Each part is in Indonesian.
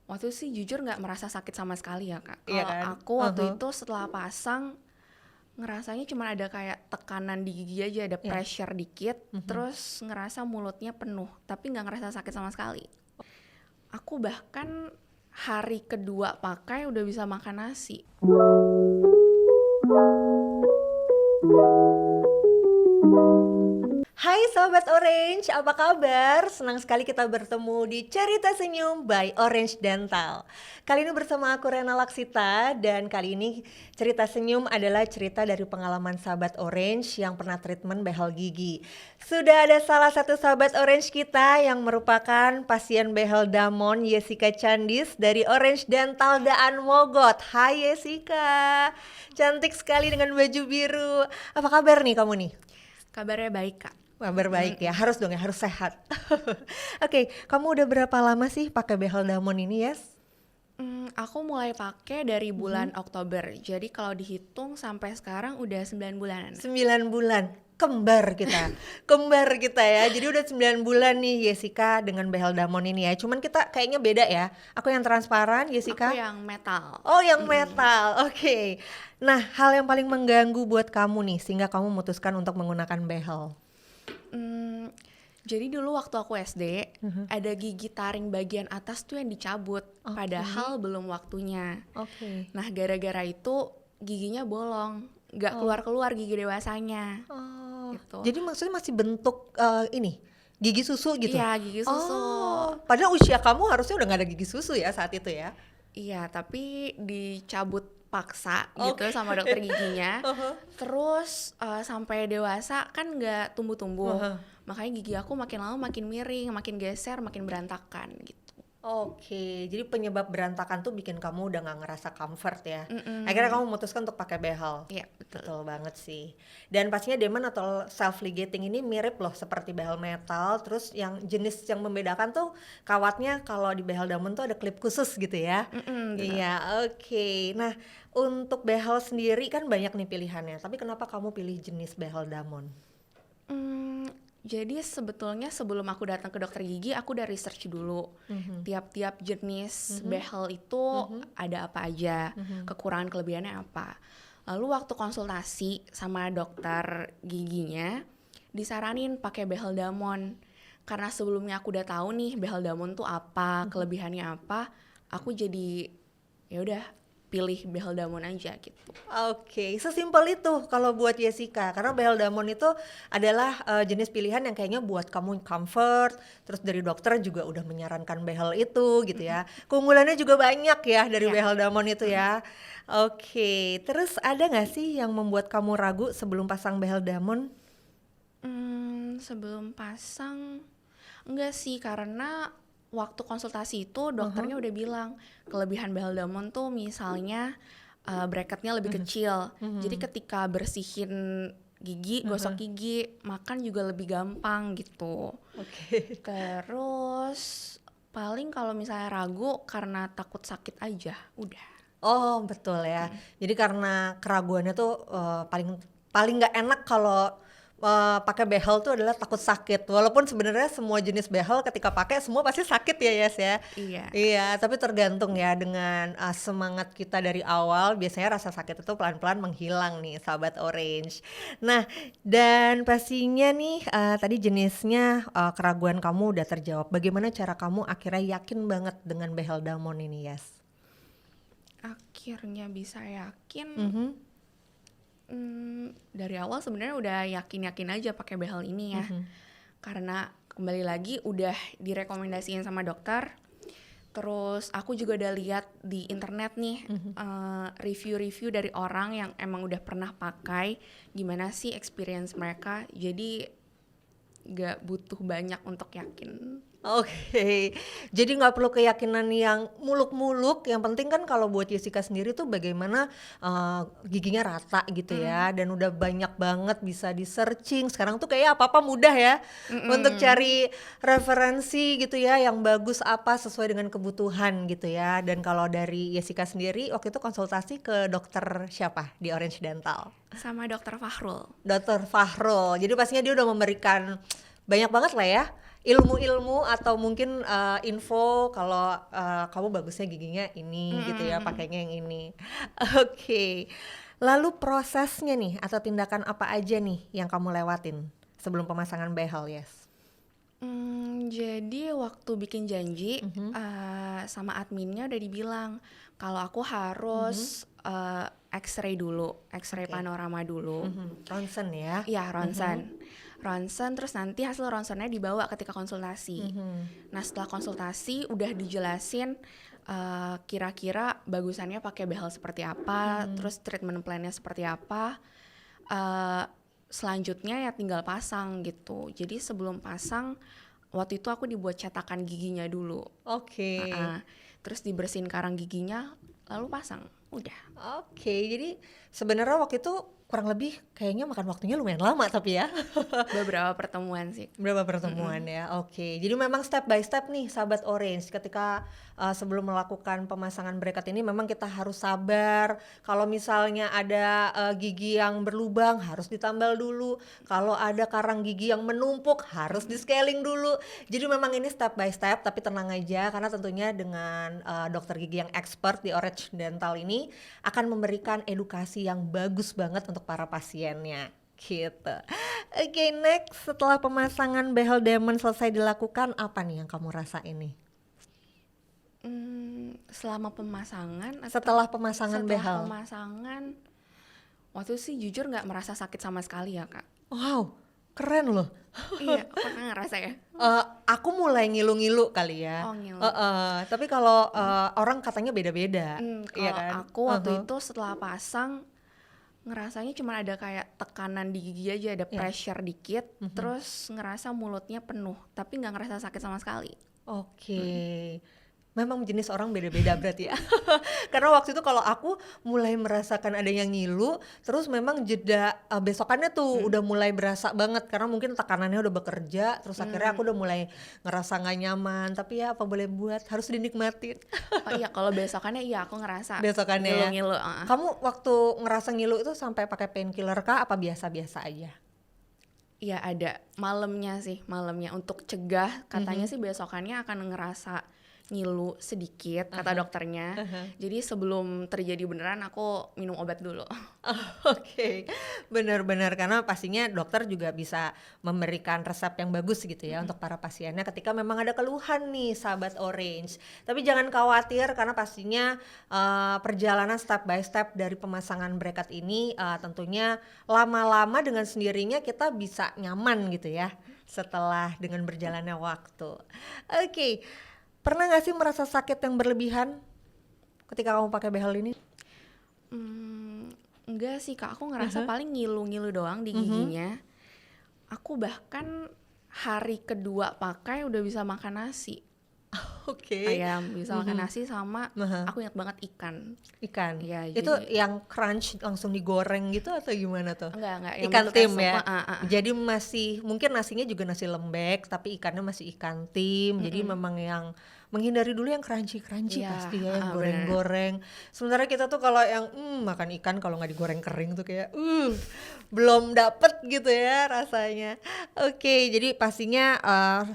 Waktu itu sih jujur nggak merasa sakit sama sekali ya Kak. Iya Kalau kan? aku waktu itu setelah pasang ngerasanya cuma ada kayak tekanan di gigi aja, ada Iya. pressure dikit, terus ngerasa mulutnya penuh, tapi nggak ngerasa sakit sama sekali. Aku bahkan hari kedua pakai udah bisa makan nasi. Hai Sobat Orange, apa kabar? Senang sekali kita bertemu di Cerita Senyum by Orange Dental. Kali ini bersama aku Rena Laksita, dan kali ini Cerita Senyum adalah cerita dari pengalaman Sahabat Orange yang pernah treatment behel gigi. Sudah ada salah satu Sahabat Orange kita yang merupakan pasien behel damon, Jessica Candis dari Orange Dental Daan Mogot. Hai Jessica, cantik sekali dengan baju biru. Apa kabar nih kamu nih? Kabarnya baik Kak. Kabar baik ya, harus dong ya, harus sehat. Oke, kamu udah berapa lama sih pakai behel damon ini, Yes? Aku mulai pakai dari bulan Oktober, jadi kalau dihitung sampai sekarang udah 9 bulanan. 9 bulan, kembar kita. Kembar kita ya. Jadi udah 9 bulan nih Jessica dengan behel damon ini ya. Cuman kita kayaknya beda ya. Aku yang transparan, Jessica. Aku yang metal. Oh, yang metal. Oke. Nah, hal yang paling mengganggu buat kamu nih sehingga kamu memutuskan untuk menggunakan behel. Jadi dulu waktu aku SD, ada gigi taring bagian atas tuh yang dicabut, padahal belum waktunya. Oke. Nah, gara-gara itu giginya bolong, nggak keluar-keluar gigi dewasanya. Oh, Gitu. jadi maksudnya masih bentuk ini gigi susu gitu? Iya, gigi susu. Oh, padahal usia kamu harusnya udah gak ada gigi susu ya saat itu ya? Iya, tapi dicabut paksa Oke. gitu sama dokter giginya. Terus sampai dewasa kan nggak tumbuh-tumbuh. Makanya gigi aku makin lama makin miring, makin geser, makin berantakan gitu. Oke, jadi penyebab berantakan tuh bikin kamu udah gak ngerasa comfort ya. Akhirnya kamu memutuskan untuk pakai behel. Iya, betul. Betul banget sih. Dan pastinya Demon atau self ligating ini mirip loh seperti behel metal. Terus yang jenis yang membedakan tuh kawatnya, kalau di behel damon tuh ada klip khusus gitu ya. Iya, oke. Nah, untuk behel sendiri kan banyak nih pilihannya. Tapi kenapa kamu pilih jenis behel damon? Jadi sebetulnya sebelum aku datang ke dokter gigi, aku udah research dulu. Tiap-tiap jenis behel itu ada apa aja, kekurangan kelebihannya apa. Lalu waktu konsultasi sama dokter giginya, disaranin pakai behel damon. Karena sebelumnya aku udah tahu nih behel damon tuh apa, kelebihannya apa, aku jadi ya udah pilih behel damon aja gitu. Oke, sesimpel itu kalau buat Jessica, karena behel damon itu adalah jenis pilihan yang kayaknya buat kamu comfort. Terus dari dokter juga udah menyarankan behel itu gitu ya. Keunggulannya juga banyak ya dari behel damon itu ya. Oke, terus ada nggak sih yang membuat kamu ragu sebelum pasang behel damon? Sebelum pasang enggak sih, karena waktu konsultasi itu dokternya udah bilang kelebihan behel damon tuh misalnya bracketnya lebih kecil. Jadi ketika bersihin gigi, gosok gigi, makan juga lebih gampang gitu. Oke. Terus paling kalau misalnya ragu karena takut sakit aja, udah. Oh betul ya. Jadi karena keraguannya tuh paling nggak enak kalau pakai behel tuh adalah takut sakit. Walaupun sebenarnya semua jenis behel ketika pakai semua pasti sakit ya Yes ya. Iya. Iya, tapi tergantung ya dengan semangat kita dari awal. Biasanya rasa sakit itu pelan-pelan menghilang nih sahabat Orange. Nah, dan pastinya nih tadi jenisnya keraguan kamu udah terjawab. Bagaimana cara kamu akhirnya yakin banget dengan behel damon ini Yes? Akhirnya bisa yakin. Dari awal sebenarnya udah yakin-yakin aja pakai behel ini ya. Karena kembali lagi udah direkomendasiin sama dokter. Terus aku juga udah lihat di internet nih review-review dari orang yang emang udah pernah pakai, gimana sih experience mereka. Jadi gak butuh banyak untuk yakin. Oke, jadi nggak perlu keyakinan yang muluk-muluk. Yang penting kan kalau buat Jessica sendiri tuh bagaimana giginya rata gitu ya. Dan udah banyak banget bisa di searching. Sekarang tuh kayak apa-apa mudah ya untuk cari referensi gitu ya, yang bagus apa sesuai dengan kebutuhan gitu ya. Dan kalau dari Jessica sendiri waktu itu konsultasi ke dokter siapa di Orange Dental? Sama dokter Fahrul. Dokter Fahrul. Jadi pastinya dia udah memberikan banyak banget lah ya ilmu-ilmu atau mungkin info kalau kamu bagusnya giginya ini gitu ya, pakainya yang ini. Oke. Lalu prosesnya nih atau tindakan apa aja nih yang kamu lewatin sebelum pemasangan behel, Yes? Jadi waktu bikin janji sama adminnya udah dibilang kalau aku harus X-ray dulu, X-ray panorama dulu. Ronsen ya? Iya, ronsen terus nanti hasil ronsennya dibawa ketika konsultasi. Nah setelah konsultasi udah dijelasin kira-kira bagusannya pakai behel seperti apa, terus treatment plan-nya seperti apa. Selanjutnya ya tinggal pasang gitu. Jadi sebelum pasang waktu itu aku dibuat cetakan giginya dulu. Oke. Terus dibersihin karang giginya lalu pasang. Udah. Oke, jadi sebenarnya waktu itu kurang lebih kayaknya makan waktunya lumayan lama tapi ya. Beberapa pertemuan sih. Berapa pertemuan ya? Oke. Jadi memang step by step nih sahabat Orange, ketika sebelum melakukan pemasangan bracket ini memang kita harus sabar. Kalau misalnya ada gigi yang berlubang harus ditambal dulu. Kalau ada karang gigi yang menumpuk harus di scaling dulu. Jadi memang ini step by step, tapi tenang aja karena tentunya dengan dokter gigi yang expert di Orange Dental ini akan memberikan edukasi yang bagus banget untuk para pasiennya. Gitu. Oke, next, setelah pemasangan behel diamond selesai dilakukan, apa nih yang kamu rasa ini? Selama pemasangan atau Setelah pemasangan behel? Setelah pemasangan, waktu itu sih jujur nggak merasa sakit sama sekali ya Kak. Wow, keren loh. Iya, pernah ngerasa ya? Aku mulai ngilu-ngilu kali ya. Oh, ngilu. Tapi kalau orang katanya beda-beda. Kalau kan? aku waktu itu setelah pasang ngerasanya cuma ada kayak tekanan di gigi aja, ada pressure dikit, terus ngerasa mulutnya penuh, tapi nggak ngerasa sakit sama sekali. Oke. Memang jenis orang beda-beda berarti ya. Karena waktu itu kalau aku mulai merasakan ada yang ngilu, terus memang jeda besokannya tuh udah mulai berasa banget karena mungkin tekanannya udah bekerja, terus akhirnya aku udah mulai ngerasa nggak nyaman. Tapi ya apa boleh buat, harus dinikmatin. Oh iya, kalau besokannya iya aku ngerasa Besokannya ngilu-ngilu. Kamu waktu ngerasa ngilu itu sampai pakai painkiller kah? Apa biasa-biasa aja? Iya ada, malamnya untuk cegah katanya sih besokannya akan ngerasa ngilu sedikit kata dokternya. Jadi sebelum terjadi beneran aku minum obat dulu. Oke, benar-benar karena pastinya dokter juga bisa memberikan resep yang bagus gitu ya untuk para pasiennya ketika memang ada keluhan nih sahabat Orange. Tapi jangan khawatir karena pastinya perjalanan step by step dari pemasangan bracket ini tentunya lama-lama dengan sendirinya kita bisa nyaman gitu ya setelah dengan berjalannya waktu. Oke. Pernah gak sih merasa sakit yang berlebihan ketika kamu pakai behel ini? Enggak sih Kak, aku ngerasa paling ngilu-ngilu doang di giginya. Aku bahkan hari kedua pakai udah bisa makan nasi. Oke. Ayam bisa makan nasi sama aku ingat banget ikan. Ikan? Ya, itu jadi, yang crunch langsung digoreng gitu atau gimana tuh? Enggak Ikan tim ya? Jadi masih, mungkin nasinya juga nasi lembek tapi ikannya masih ikan tim. Jadi memang yang menghindari dulu yang crunchy ya, pasti ya, yang goreng-goreng. Sementara kita tuh kalau yang makan ikan kalau nggak digoreng kering tuh kayak belum dapet gitu ya rasanya. Oke, jadi pastinya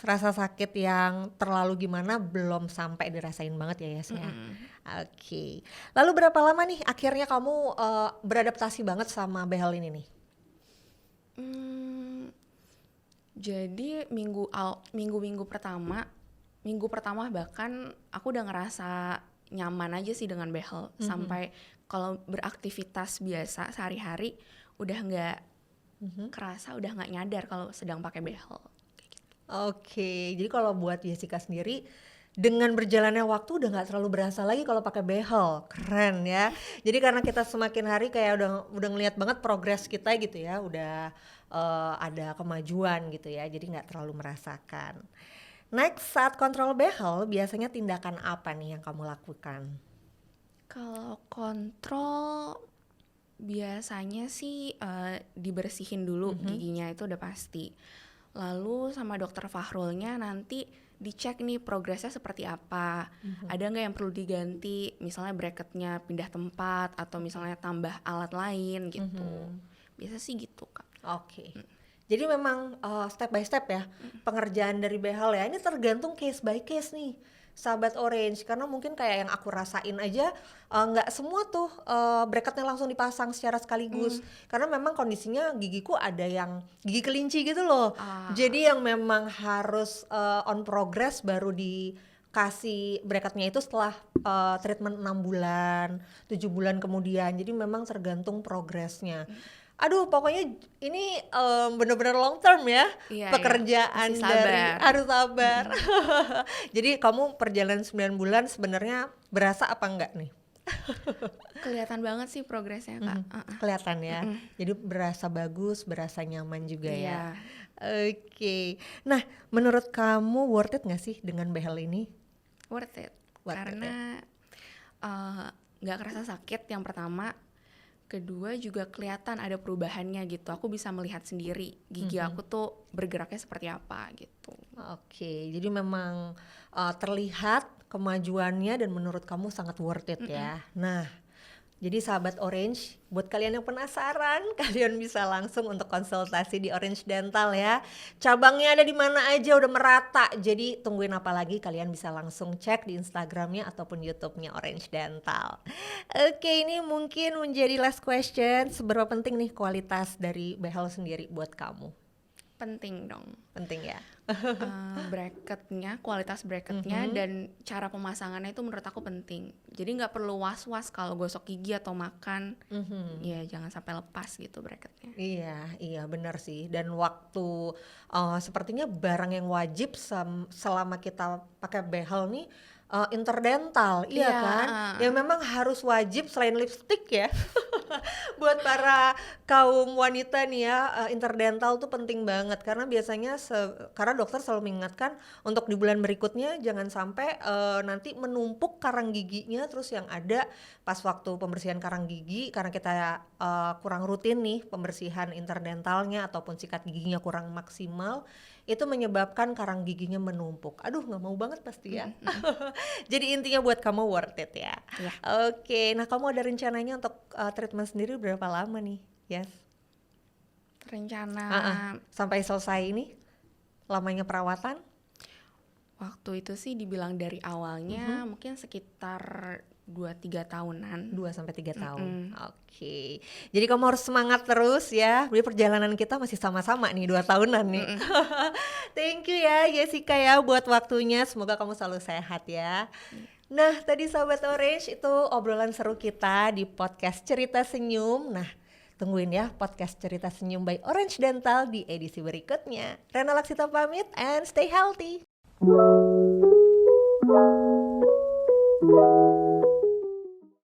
rasa sakit yang terlalu gimana belum sampai dirasain banget ya Yes ya. Oke. Lalu berapa lama nih akhirnya kamu beradaptasi banget sama behel ini nih? Jadi minggu pertama bahkan aku udah ngerasa nyaman aja sih dengan behel. Sampai kalau beraktivitas biasa sehari-hari udah nggak kerasa, udah nggak nyadar kalau sedang pakai behel. Oke, jadi kalau buat Jessica sendiri dengan berjalannya waktu udah nggak terlalu berasa lagi kalau pakai behel. Keren ya. Jadi karena kita semakin hari kayak udah ngelihat banget progres kita gitu ya, udah ada kemajuan gitu ya. Jadi nggak terlalu merasakan. Next, saat kontrol behel biasanya tindakan apa nih yang kamu lakukan? Kalau kontrol biasanya sih dibersihin dulu giginya, itu udah pasti. Lalu sama dokter Fahrulnya nanti dicek nih progresnya seperti apa. Ada nggak yang perlu diganti, misalnya bracketnya pindah tempat atau misalnya tambah alat lain gitu. Biasa sih gitu Kak. Oke. Jadi memang step by step ya pengerjaan dari behel ya. Ini tergantung case by case nih, sahabat Orange. Karena mungkin kayak yang aku rasain aja nggak semua tuh bracketnya langsung dipasang secara sekaligus. Karena memang kondisinya gigiku ada yang gigi kelinci gitu loh. Jadi yang memang harus on progress baru dikasih bracketnya itu setelah treatment 6 bulan, 7 bulan kemudian. Jadi memang tergantung progresnya. Aduh, pokoknya ini bener-bener long term ya, pekerjaan dari harus sabar. Jadi kamu perjalanan 9 bulan sebenarnya berasa apa enggak nih? Kelihatan banget sih progresnya, Kak. Kelihatan ya. Jadi berasa bagus, berasa nyaman juga ya. Oke. Nah, menurut kamu worth it gak sih dengan behel ini? Worth it. Karena gak kerasa sakit yang pertama. Kedua juga kelihatan ada perubahannya gitu. Aku bisa melihat sendiri gigi aku tuh bergeraknya seperti apa gitu. Oke, jadi memang terlihat kemajuannya dan menurut kamu sangat worth it ya. Nah, jadi sahabat Orange, buat kalian yang penasaran, kalian bisa langsung untuk konsultasi di Orange Dental ya. Cabangnya ada di mana aja, udah merata. Jadi tungguin apa lagi, kalian bisa langsung cek di Instagramnya ataupun YouTube-nya Orange Dental. Oke, ini mungkin menjadi last question. Seberapa penting nih kualitas dari behel sendiri buat kamu? Penting dong. Penting ya. Bracketnya, kualitas bracketnya dan cara pemasangannya itu menurut aku penting. Jadi nggak perlu was-was kalau gosok gigi atau makan, ya jangan sampai lepas gitu bracketnya. Iya benar sih. Dan waktu sepertinya barang yang wajib selama kita pakai behel nih interdental, iya kan? Yang memang harus wajib selain lipstick ya. Buat para kaum wanita nih ya, interdental tuh penting banget karena biasanya karena dokter selalu mengingatkan untuk di bulan berikutnya jangan sampai nanti menumpuk karang giginya, terus yang ada pas waktu pembersihan karang gigi karena kita kurang rutin nih pembersihan interdentalnya ataupun sikat giginya kurang maksimal, itu menyebabkan karang giginya menumpuk. Aduh, nggak mau banget pasti ya. Jadi intinya buat kamu worth it ya. Oke, nah kamu ada rencananya untuk treatment sendiri berapa lama nih? Yes. Rencana sampai selesai ini lamanya perawatan? Waktu itu sih dibilang dari awalnya mungkin sekitar 2-3 tahunan. 2-3 tahun. Oke. Jadi kamu harus semangat terus ya. Jadi perjalanan kita masih sama-sama nih 2 tahunan nih. Thank you ya Jessica ya buat waktunya. Semoga kamu selalu sehat ya. Nah, tadi sahabat Orange itu obrolan seru kita di podcast Cerita Senyum. Nah, tungguin ya podcast Cerita Senyum by Orange Dental di edisi berikutnya. Rena Laksita pamit and stay healthy.